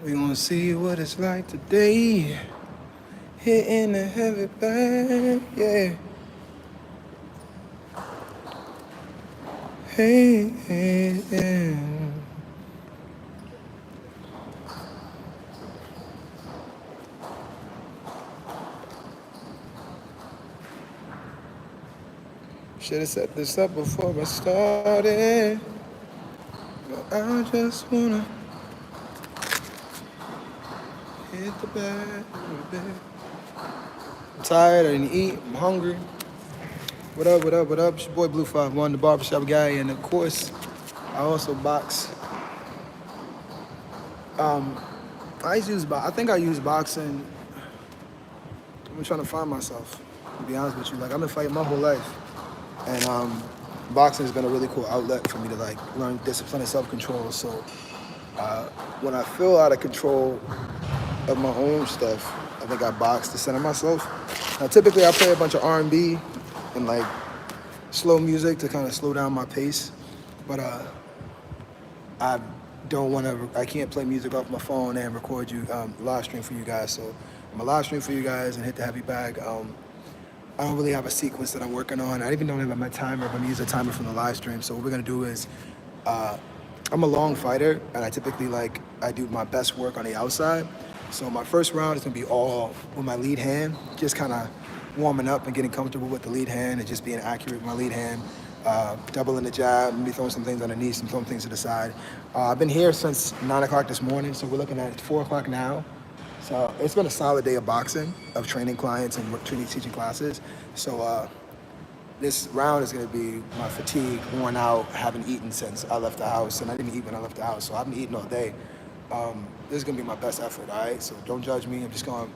We gonna see what it's like today. Hitting the heavy bag, yeah. Hey, hey, yeah. Should've set this up before I started. But I just wanna hit the bag a little bit. I'm tired, I didn't eat, I'm hungry. What up, what up, what up? It's your boy Blue 51, the barbershop guy, and of course, I also box. Um, I think I use boxing. I'm trying to find myself, to be honest with you. Like, I've been fighting my whole life. And boxing has been a really cool outlet for me to like learn discipline and self-control. So when I feel out of control of my own stuff, I think I box to center myself. Now, typically I play a bunch of R&B and like slow music to kind of slow down my pace. But I I can't play music off my phone and record you, live stream for you guys. So I'm gonna live stream for you guys and hit the heavy bag. I don't really have a sequence that I'm working on. I even don't have my timer. I'm gonna use a timer from the live stream. So what we're gonna do is, I'm a long fighter, and I do my best work on the outside. So my first round is gonna be all with my lead hand, just kind of warming up and getting comfortable with the lead hand and just being accurate with my lead hand. Doubling the jab, maybe throwing some things underneath, some throwing things to the side. I've been here since 9 o'clock this morning, so we're looking at 4 o'clock now. So it's been a solid day of boxing, of training clients and teaching classes. So this round is going to be my fatigue, worn out, haven't eaten since I left the house, and I didn't eat when I left the house, so I haven't eaten all day. This is going to be my best effort, all right? So don't judge me. I'm just going,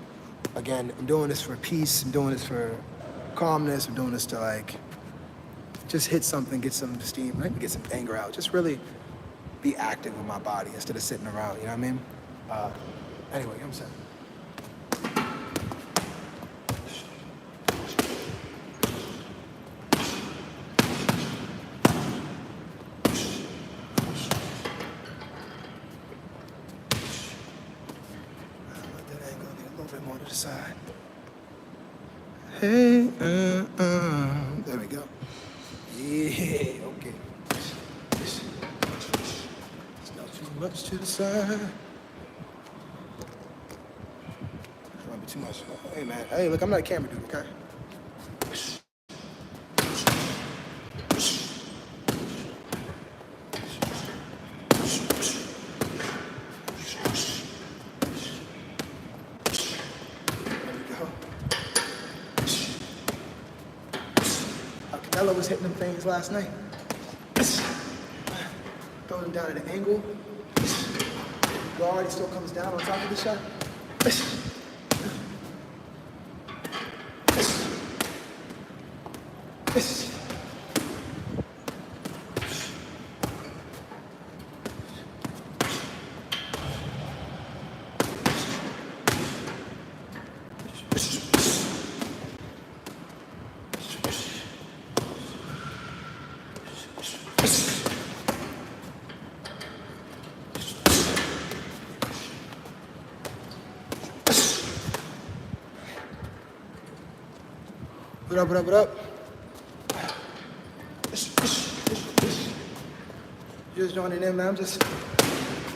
again, I'm doing this for peace. I'm doing this for calmness. I'm doing this to like just hit something, get some steam, maybe get some anger out. Just really be active with my body instead of sitting around, you know what I mean? Anyway, I'm saying. Let that angle get a little bit more to the side. Hey, there we go. Yeah, okay. It's not too much to the side. Might be too much. Hey, man. Hey, look, I'm not a camera dude, okay? Canelo was hitting them things last night. Throwing him down at an angle. Guard, he still comes down on top of the shot. What up, what up, what up? Just joining in, man. I'm just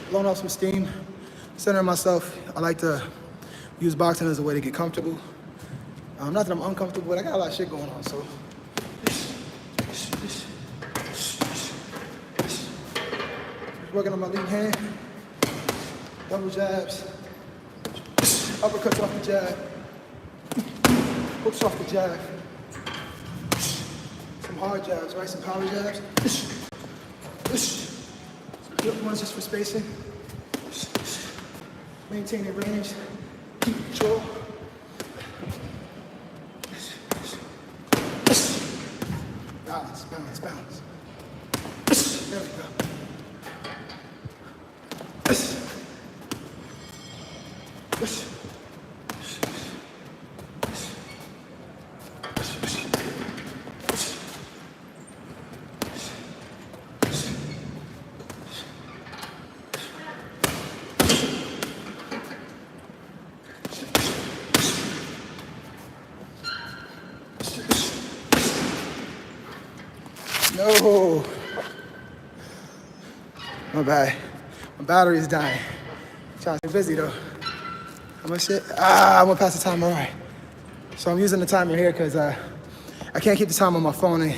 blowing off some steam, centering myself. I like to use boxing as a way to get comfortable. Not that I'm uncomfortable, but I got a lot of shit going on, so. Working on my lead hand, double jabs, uppercuts off the jab, hooks off the jab. Hard jabs, right? Some power jabs. Good ones just for spacing. Maintaining range. Keep control. Balance, balance, balance. There we go. No. My bad. My battery is dying. Trying to stay busy though. How much shit? I'm gonna pass the timer, all right. So I'm using the timer here because I can't keep the time on my phone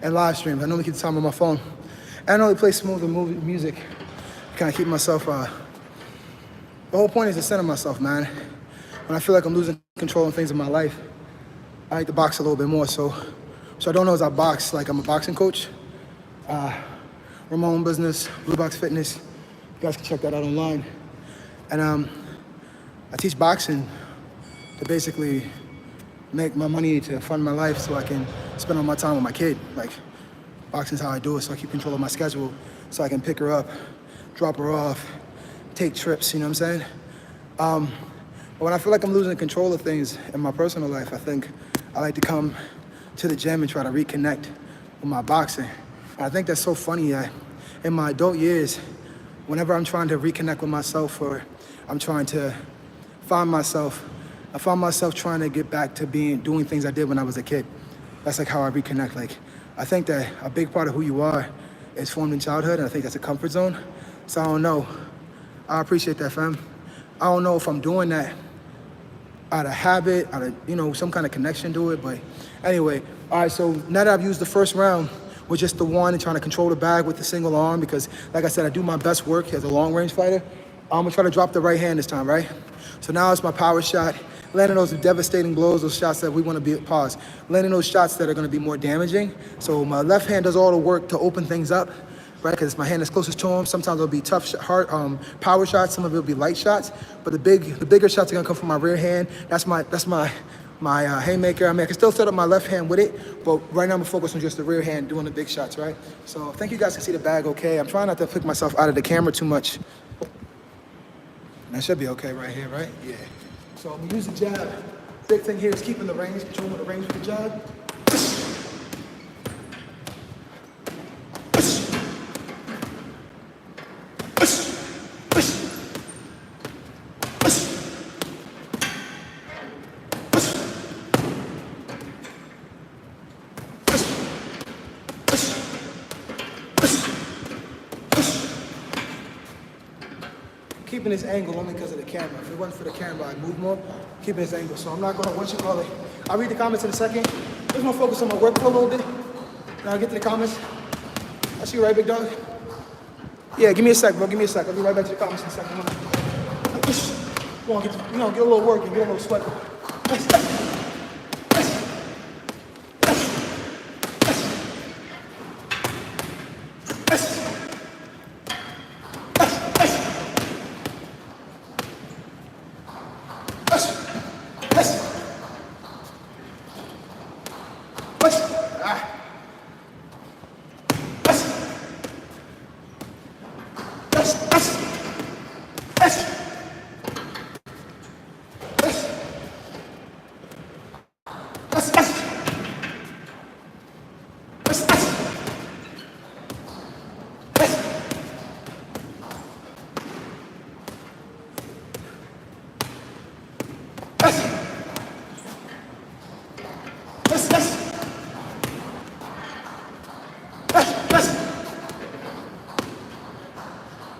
and live stream. I normally keep the time on my phone. And I normally play smoother music. Kind of keep myself, the whole point is to center myself, man. When I feel like I'm losing control of things in my life, I like to box a little bit more. So I don't know as I box, like I'm a boxing coach. Run my own business, Blue Box Fitness. You guys can check that out online. And I teach boxing to basically make my money to fund my life so I can spend all my time with my kid. Like, boxing's how I do it, so I keep control of my schedule so I can pick her up, drop her off, take trips, you know what I'm saying? But when I feel like I'm losing control of things in my personal life, I think I like to come to the gym and try to reconnect with my boxing. And I think that's so funny that in my adult years, whenever I'm trying to reconnect with myself or I'm trying to find myself, I find myself trying to get back to doing things I did when I was a kid. That's like how I reconnect. Like, I think that a big part of who you are is formed in childhood, and I think that's a comfort zone. So I don't know. I appreciate that, fam. I don't know if I'm doing that out of habit, out of, some kind of connection to it. But anyway, all right, so now that I've used the first round with just the one and trying to control the bag with the single arm, because like I said, I do my best work as a long range fighter, I'm gonna try to drop the right hand this time, right? So now it's my power shot, landing those devastating blows, those shots that we wanna landing those shots that are gonna be more damaging. So my left hand does all the work to open things up, right? Because it's my hand that's closest to him. Sometimes it'll be tough, hard, power shots. Some of it will be light shots. But the bigger shots are gonna come from my rear hand. That's my haymaker. I mean, I can still set up my left hand with it, but right now I'm focused on just the rear hand doing the big shots, right? So I think you guys can see the bag okay. I'm trying not to pick myself out of the camera too much. That should be okay right here, right? Yeah. So I'm gonna use the jab. Big thing here is keeping the range, controlling the range with the jab. Keeping this angle only because of the camera. If it wasn't for the camera, I'd move more. Keeping this angle. So I'm not gonna, I'll read the comments in a second. Just gonna focus on my work for a little bit. Now I'll get to the comments. I see you right, big dog? Yeah, give me a sec, bro. Give me a sec. I'll be right back to the comments in a second. Come on, get a little work and get a little sweat.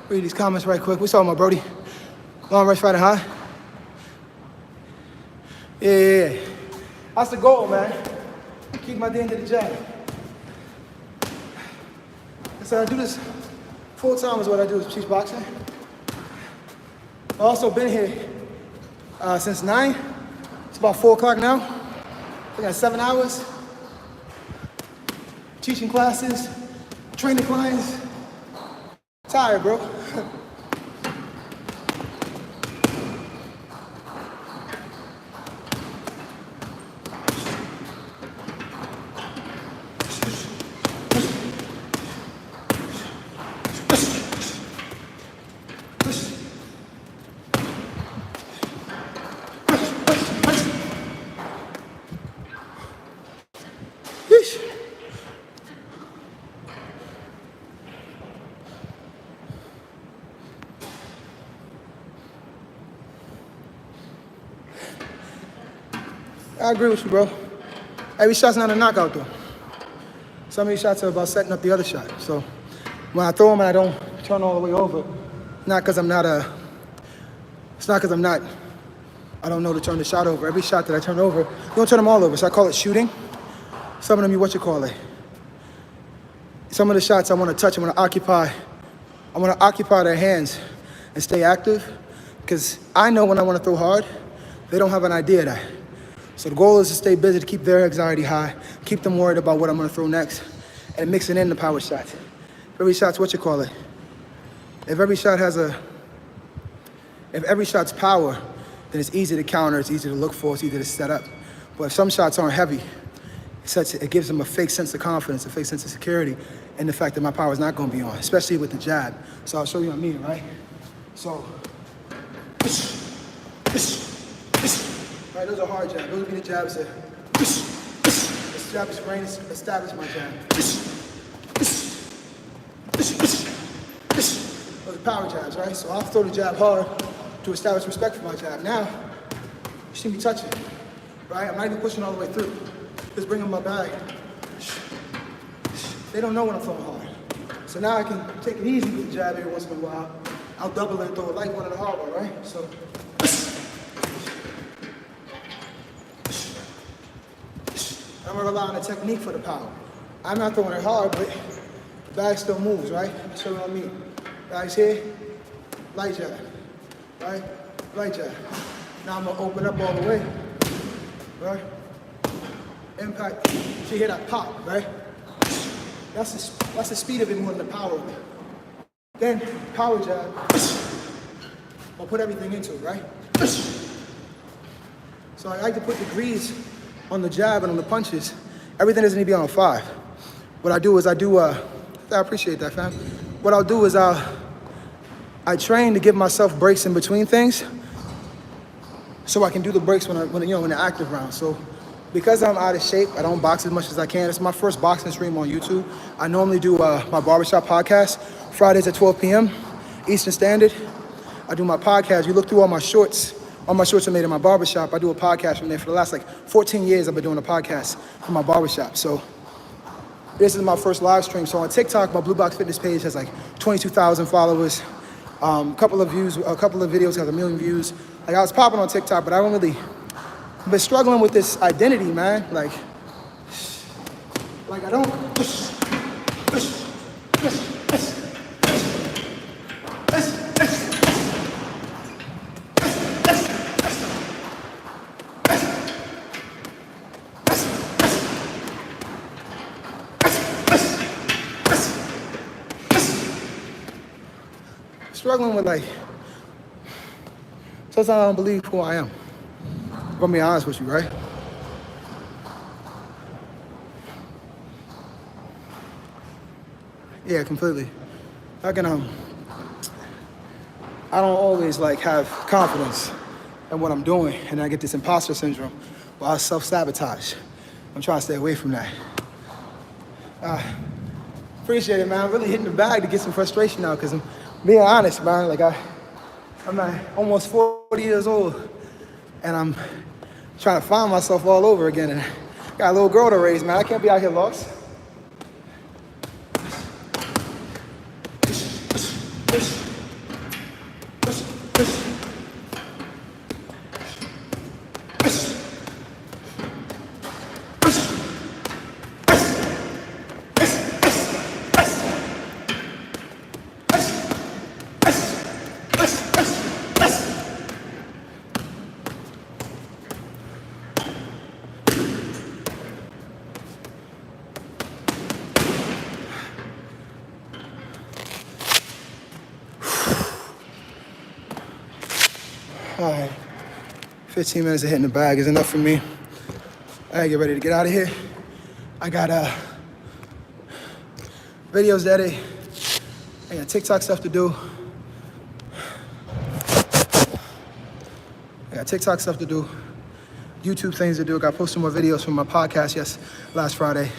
Read these comments right quick. We saw my Brody. Long range fighter, huh? Yeah. That's the goal, man. Keep my D into the jab. So I do this full time is what I do is teach boxing. I've also been here since 9. It's about 4 o'clock now. I got 7 hours. Teaching classes, training clients. Tired, bro. I agree with you, bro. Every shot's not a knockout, though. Some of these shots are about setting up the other shot. So when I throw them and I don't turn all the way over, not because I'm not it's not because I don't know to turn the shot over. Every shot that I turn over, you don't turn them all over. So I call it shooting. Some of them, some of the shots I want to touch, I want to occupy their hands and stay active, because I know when I want to throw hard, they don't have an idea of that. So the goal is to stay busy, to keep their anxiety high, keep them worried about what I'm going to throw next, and mixing in the power shots. Every shot's if every shot's power, then it's easy to counter, it's easy to look for, it's easy to set up. But if some shots aren't heavy, it gives them a fake sense of confidence, a fake sense of security, and the fact that my power is not going to be on, especially with the jab. So I'll show you what I mean, right? So, right, those are hard jabs. Those would be the jabs that, this jab is brain establish my jab. Those are power jabs, right? So I'll throw the jab hard to establish respect for my jab. Now, you see me touching, right? I'm not even pushing all the way through. Just bringing my bag. They don't know when I'm throwing hard. So now I can take it easy with the jab every once in a while. I'll double it and throw a light one and a hard one, right? So. I'm gonna rely on the technique for the power. I'm not throwing it hard, but the bag still moves, right? I'll show you what I mean. Bag's here, light jab, right? Light jab. Now I'm gonna open up all the way, right? Impact, you hear that pop, right? That's the speed of it more than the power of it. Then, power jab, I'll put everything into it, right? So I like to put degrees on the jab and on the punches. Everything doesn't need to be on a 5. What I do is I appreciate that, fam. What I'll do is I train to give myself breaks in between things, so I can do the breaks when the active round. So because I'm out of shape, I don't box as much as I can. It's my first boxing stream on YouTube. I normally do my barbershop podcast Fridays at 12 p.m. Eastern Standard. I do my podcast. You look through all my shorts. All my shorts are made in my barbershop. I do a podcast from there. For the last 14 years, I've been doing a podcast from my barbershop. So this is my first live stream. So on TikTok, my Blue Box Fitness page has 22,000 followers. A couple of videos have 1 million views. I was popping on TikTok, but I've been struggling with this identity, man. I don't. Struggling with sometimes I don't believe who I am. If I'm being honest with you, right? Yeah, completely. I don't always have confidence in what I'm doing, and I get this imposter syndrome where I self-sabotage. I'm trying to stay away from that. Appreciate it, man. I'm really hitting the bag to get some frustration out, because I'm being honest, man. I'm almost 40 years old, and I'm trying to find myself all over again, and I got a little girl to raise, man. I can't be out here lost. All right, 15 minutes of hitting the bag is enough for me. I gotta get ready to get out of here. I got videos to edit. I got TikTok stuff to do. YouTube things to do. I gotta post some more videos from my podcast last Friday.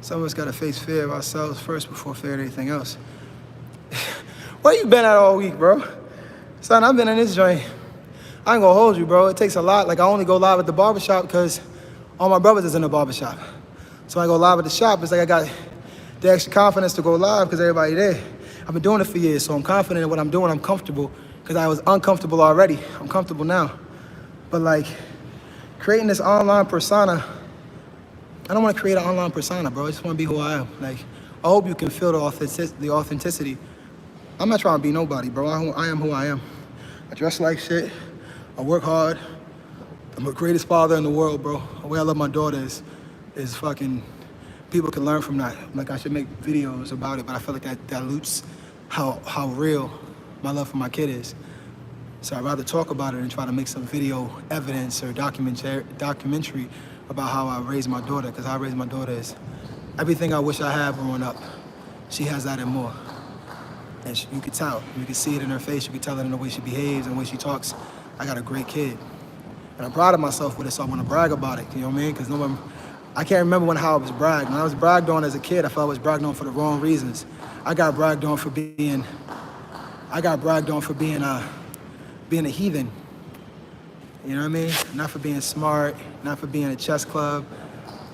Some of us gotta face fear of ourselves first before fear of anything else. Where you been at all week, bro? Son, I've been in this joint I ain't gonna hold you, bro. It takes a lot. Like, I only go live at the barbershop because all my brothers is in the barbershop. So I go live at the shop. It's like I got the extra confidence to go live because everybody there. I've been doing it for years, so I'm confident in what I'm doing. I'm comfortable because I was uncomfortable already. I'm comfortable now. But like, creating this online persona, I don't want to create an online persona, bro. I just want to be who I am. Like, I hope you can feel the authenticity. I'm not trying to be nobody, bro. I am who I am. I dress like shit. I work hard. I'm the greatest father in the world, bro. The way I love my daughter is fucking, people can learn from that. Like, I should make videos about it, but I feel like that dilutes how real my love for my kid is. So I'd rather talk about it and try to make some video evidence or documentary about how I raised my daughter, because how I raised my daughter is everything I wish I had growing up. She has that and more. And you could tell. You could see it in her face. You could tell it in the way she behaves and the way she talks. I got a great kid. And I'm proud of myself with it, so I want to brag about it, you know what I mean? Because I can't remember how I was bragged. When I was bragged on as a kid, I felt I was bragged on for the wrong reasons. I got bragged on for being a heathen. You know what I mean? Not for being smart, not for being a chess club,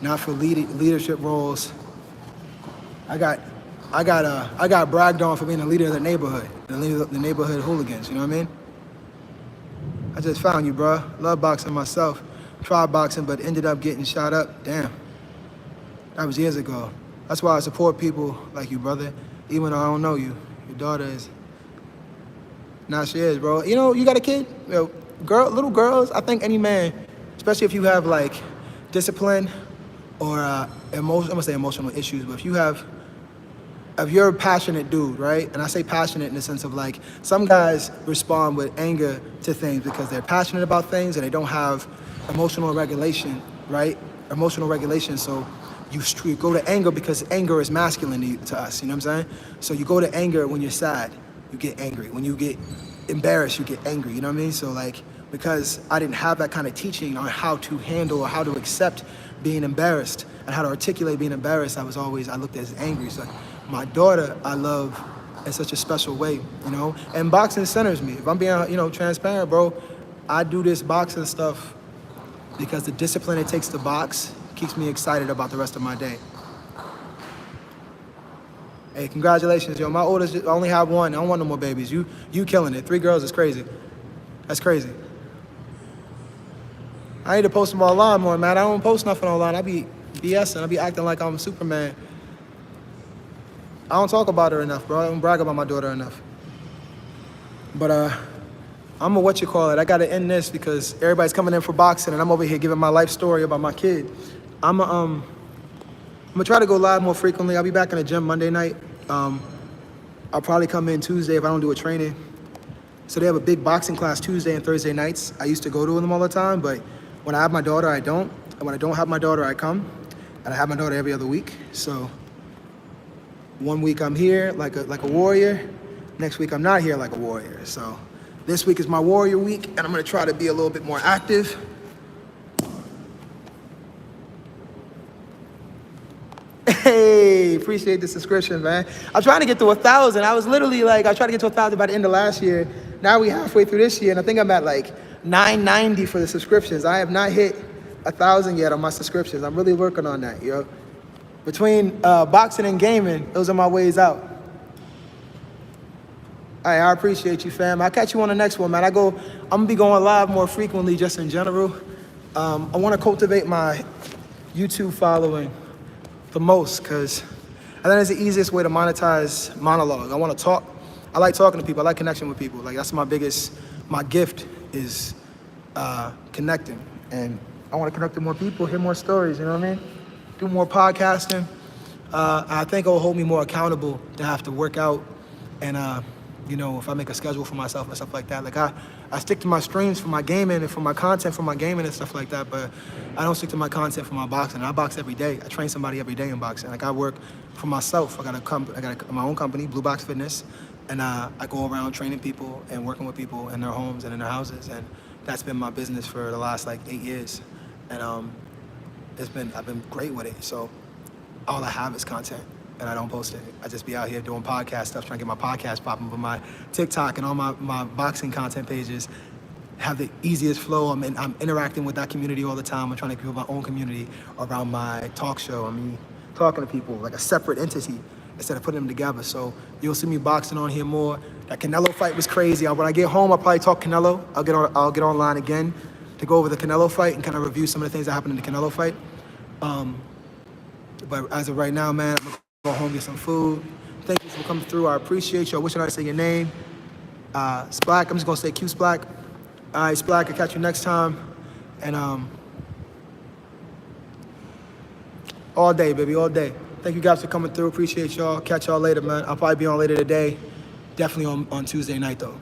not for leadership roles. I got bragged on for being a leader of the neighborhood, the neighborhood hooligans, you know what I mean? I just found you, bro. Love boxing myself. Tried boxing, but ended up getting shot up. Damn. That was years ago. That's why I support people like you, brother. Even though I don't know you. Your daughter is. Nah, she is, bro. You know, you got a kid? You know, little girls, I think any man, especially if you have like discipline or I'm gonna say emotional issues, but if you're a passionate dude, right? And I say passionate in the sense of like, some guys respond with anger to things because they're passionate about things and they don't have emotional regulation, right? Emotional regulation, so you go to anger because anger is masculine to us, you know what I'm saying? So you go to anger when you're sad, you get angry. When you get embarrassed, you get angry, you know what I mean? So like, because I didn't have that kind of teaching on how to handle or how to accept being embarrassed and how to articulate being embarrassed, I looked at as angry. So my daughter, I love in such a special way, you know? And boxing centers me. If I'm being, transparent, bro, I do this boxing stuff because the discipline it takes to box keeps me excited about the rest of my day. Hey, congratulations, yo. My oldest, I only have one. I don't want no more babies. You killing it. 3 girls is crazy. That's crazy. I need to post them online more, man. I don't post nothing online. I be BSing. I be acting like I'm Superman. I don't talk about her enough, bro. I don't brag about my daughter enough. But I'm I gotta end this because everybody's coming in for boxing and I'm over here giving my life story about my kid. I'm gonna try to go live more frequently. I'll be back in the gym Monday night. I'll probably come in Tuesday if I don't do a training. So they have a big boxing class Tuesday and Thursday nights. I used to go to them all the time, but when I have my daughter, I don't. And when I don't have my daughter, I come. And I have my daughter every other week. So one week I'm here like a warrior. Next week I'm not here like a warrior. So this week is my warrior week, and I'm gonna try to be a little bit more active. Hey, appreciate the subscription, man. I'm trying to get to 1,000. I was literally like, I tried to get to 1,000 by the end of last year. Now we halfway through this year, and I think I'm at like 990 for the subscriptions. I have not hit 1,000 yet on my subscriptions. I'm really working on that, yo. Between boxing and gaming, those are my ways out. All right, I appreciate you, fam. I'll catch you on the next one, man. I'm gonna be going live more frequently just in general. I wanna cultivate my YouTube following the most, because I think it's the easiest way to monetize monologue. I wanna talk. I like talking to people. I like connection with people. Like, that's my gift is connecting. And I wanna connect to more people, hear more stories, you know what I mean? Do more podcasting. I think it'll hold me more accountable to have to work out and if I make a schedule for myself and stuff like that. Like I stick to my streams for my gaming and for my content for my gaming and stuff like that, but I don't stick to my content for my boxing. I box every day. I train somebody every day in boxing. Like, I work for myself. I got my own company, Blue Box Fitness, and I go around training people and working with people in their homes and in their houses, and that's been my business for the last like 8 years. And I've been great with it. So all I have is content, and I don't post it. I just be out here doing podcast stuff, trying to get my podcast popping, but my TikTok and all my boxing content pages have the easiest flow. I'm interacting with that community all the time. I'm trying to build my own community around my talk show. I mean, talking to people like a separate entity instead of putting them together. So you'll see me boxing on here more. That Canelo fight was crazy. When I get home, I'll probably talk Canelo. I'll get online again to go over the Canelo fight and kind of review some of the things that happened in the Canelo fight. But as of right now, man, I'm gonna go home, get some food. Thank you for coming through. I appreciate you. I wish I could say your name. Splack, I'm just gonna say Q Splack. All right, Splack, I'll catch you next time. And all day, baby, all day. Thank you guys for coming through. Appreciate y'all. Catch y'all later, man. I'll probably be on later today. Definitely on Tuesday night, though.